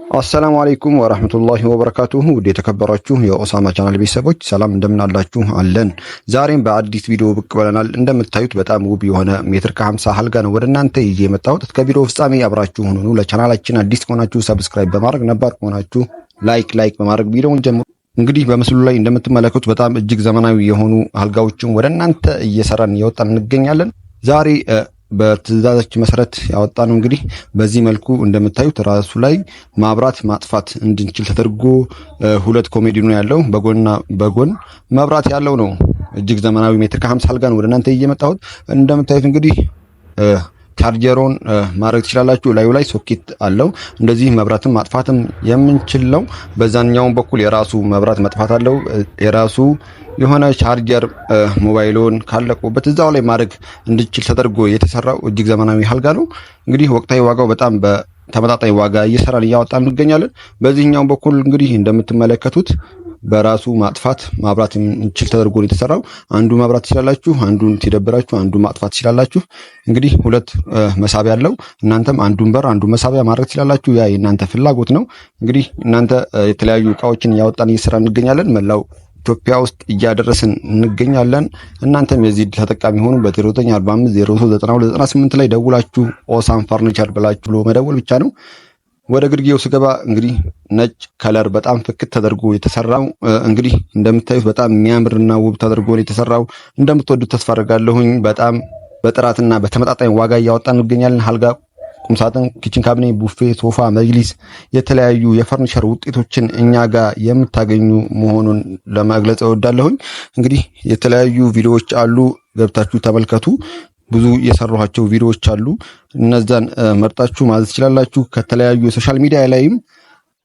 አሰላሙ አለይኩም ወራህመቱላሂ ወበረካቱሁ። ውድ የተከበራችሁ የኦሳማ ቻናል ቤተሰቦች ሰላም እንደምን አላችሁ? አለን። ዛሬም በአዲስ ቪዲዮ ብቅ ብለናል። እንደምታዩት በጣም ውብ የሆነ ሜትር ከ50 አልጋ ነው ወደ እናንተ ይዤ የመጣሁት። እስከ ቪዲዮ ፍጻሜ አብራችሁ ሁኑ። ለቻናላችን አዲስ ከሆናችሁ ሰብስክራይብ በማድረግ ነባር ከሆናችሁ ላይክ በማድረግ ቪዲዮውን ጀምሩ። እንግዲህ በምስሉ ላይ እንደምትመለከቱት በጣም እጅግ ዘመናዊ የሆኑ አልጋዎችን ወደ እናንተ እየሰራን እየወጣን እንገኛለን። ዛሬ በትዕዛዛችን መሰረት ያወጣነው እንግዲህ በዚህ መልኩ እንደምታዩት ራሱ ላይ ማብራት ማጥፋት እንድንችል ተደርጎ ሁለት ኮሜዲኖ ያለው በጎን መብራት ያለው ነው። እጅግ ዘመናዊ ሜትር ከ50 አልጋ ነው ወደ እናንተ እየመጣሁት። እንደምታዩት እንግዲህ ቻርጀሩን ማድረግ ትችላላችሁ። ላዩ ላይ ሶኬት አለው። እንደዚህ መብራትም ማጥፋትም የምንችል ነው። በዛኛውም በኩል የራሱ መብራት መጥፋት አለው። የራሱ የሆነ ቻርጀር ሞባይሎን ካለቁበት እዛው ላይ ማድረግ እንድችል ተደርጎ የተሰራው እጅግ ዘመናዊ አልጋ ነው። እንግዲህ ወቅታዊ ዋጋው በጣም በተመጣጣኝ ዋጋ እየሰራን እያወጣን እንገኛለን። በዚህኛው በኩል እንግዲህ እንደምትመለከቱት በራሱ ማጥፋት ማብራት እንችል ተደርጎ የተሰራው አንዱ ማብራት ትችላላችሁ፣ አንዱን ሲደብራችሁ አንዱ ማጥፋት ትችላላችሁ። እንግዲህ ሁለት መሳቢያ አለው። እናንተም አንዱን በር አንዱን መሳቢያ ማድረግ ትችላላችሁ። ያ የእናንተ ፍላጎት ነው። እንግዲህ እናንተ የተለያዩ እቃዎችን እያወጣን እየሰራን እንገኛለን። መላው ኢትዮጵያ ውስጥ እያደረስን እንገኛለን። እናንተም የዚህ ተጠቃሚ ሆኑ። በ0945 ላይ ደውላችሁ ኦሳም ፈርኒቸር ብላችሁ መደወል ብቻ ነው። ወደ ግርጌው ስገባ እንግዲህ ነጭ ከለር በጣም ፍክት ተደርጎ የተሰራው እንግዲህ እንደምታዩት በጣም የሚያምርና ውብ ተደርጎ የተሰራው እንደምትወዱት ተስፋ አደርጋለሁኝ። በጣም በጥራትና በተመጣጣኝ ዋጋ እያወጣን እንገኛለን። አልጋ፣ ቁምሳጥን፣ ኪችን ካቢኔ፣ ቡፌ፣ ሶፋ፣ መጅሊስ የተለያዩ የፈርኒቸር ውጤቶችን እኛ ጋር የምታገኙ መሆኑን ለመግለጽ እወዳለሁኝ። እንግዲህ የተለያዩ ቪዲዮዎች አሉ፣ ገብታችሁ ተመልከቱ። ብዙ የሰራኋቸው ቪዲዮዎች አሉ። እነዛን መርጣችሁ ማዘዝ ትችላላችሁ። ከተለያዩ የሶሻል ሚዲያ ላይም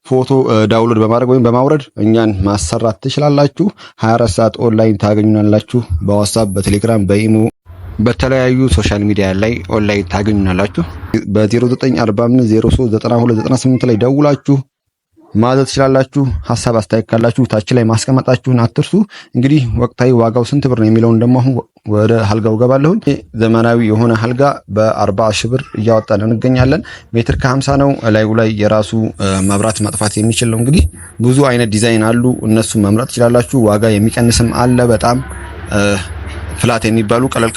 ፎቶ ዳውንሎድ በማድረግ ወይም በማውረድ እኛን ማሰራት ትችላላችሁ። 24 ሰዓት ኦንላይን ታገኙናላችሁ። በዋትስአፕ፣ በቴሌግራም፣ በኢሞ በተለያዩ ሶሻል ሚዲያ ላይ ኦንላይን ታገኙናላችሁ። በ0945039298 ላይ ደውላችሁ ማዘዝ ትችላላችሁ። ሐሳብ አስተያየት ካላችሁ ታች ላይ ማስቀመጣችሁን አትርሱ። እንግዲህ ወቅታዊ ዋጋው ስንት ብር ነው የሚለውን ደግሞ አሁን ወደ አልጋው ገባለሁኝ። ዘመናዊ የሆነ አልጋ በ40 ሺህ ብር እያወጣን እንገኛለን። ሜትር ከ50 ነው። ላዩ ላይ የራሱ መብራት ማጥፋት የሚችል ነው። እንግዲህ ብዙ አይነት ዲዛይን አሉ። እነሱን መምረጥ ትችላላችሁ። ዋጋ የሚቀንስም አለ። በጣም ፍላት የሚባሉ ቀለል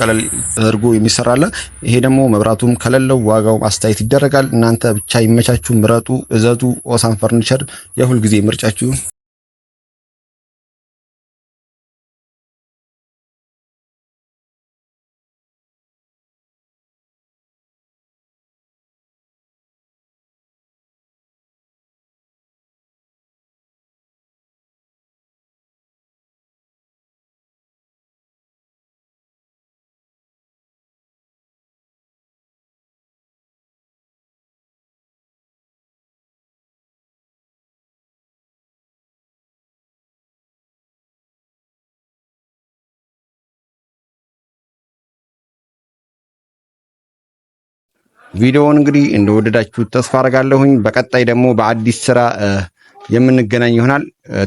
ተደርጎ የሚሰራለ። ይሄ ደግሞ መብራቱም ከሌለው ዋጋው አስተያየት ይደረጋል። እናንተ ብቻ ይመቻችሁ፣ ምረጡ፣ እዘዙ። ኦሳም ፈርኒቸር የሁል ጊዜ ምርጫችሁ። ቪዲዮውን እንግዲህ እንደወደዳችሁ ተስፋ አደርጋለሁኝ። በቀጣይ ደግሞ በአዲስ ስራ የምንገናኝ ይሆናል።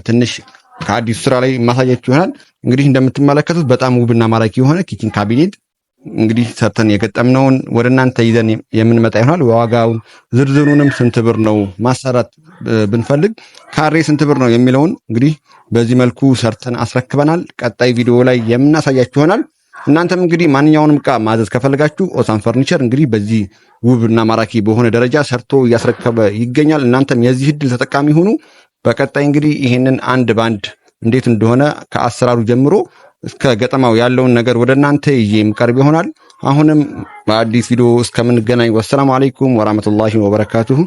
ትንሽ ከአዲስ ስራ ላይ ማሳያችሁ ይሆናል። እንግዲህ እንደምትመለከቱት በጣም ውብና ማራኪ የሆነ ኪችን ካቢኔት እንግዲህ ሰርተን የገጠምነውን ወደ እናንተ ይዘን የምንመጣ ይሆናል። ዋጋውን ዝርዝሩንም ስንት ብር ነው ማሰራት ብንፈልግ ካሬ ስንት ብር ነው የሚለውን እንግዲህ በዚህ መልኩ ሰርተን አስረክበናል። ቀጣይ ቪዲዮ ላይ የምናሳያችሁ ይሆናል። እናንተም እንግዲህ ማንኛውንም ዕቃ ማዘዝ ከፈለጋችሁ ኦሳም ፈርኒቸር እንግዲህ በዚህ ውብና ማራኪ በሆነ ደረጃ ሰርቶ እያስረከበ ይገኛል። እናንተም የዚህ እድል ተጠቃሚ ሁኑ። በቀጣይ እንግዲህ ይሄንን አንድ ባንድ እንዴት እንደሆነ ከአሰራሩ ጀምሮ እስከ ገጠማው ያለውን ነገር ወደ እናንተ ይዤ የምቀርብ ይሆናል። አሁንም በአዲስ ቪዲዮ እስከምንገናኝ ወሰላሙ አለይኩም ወራህመቱላሂ ወበረካቱሁ።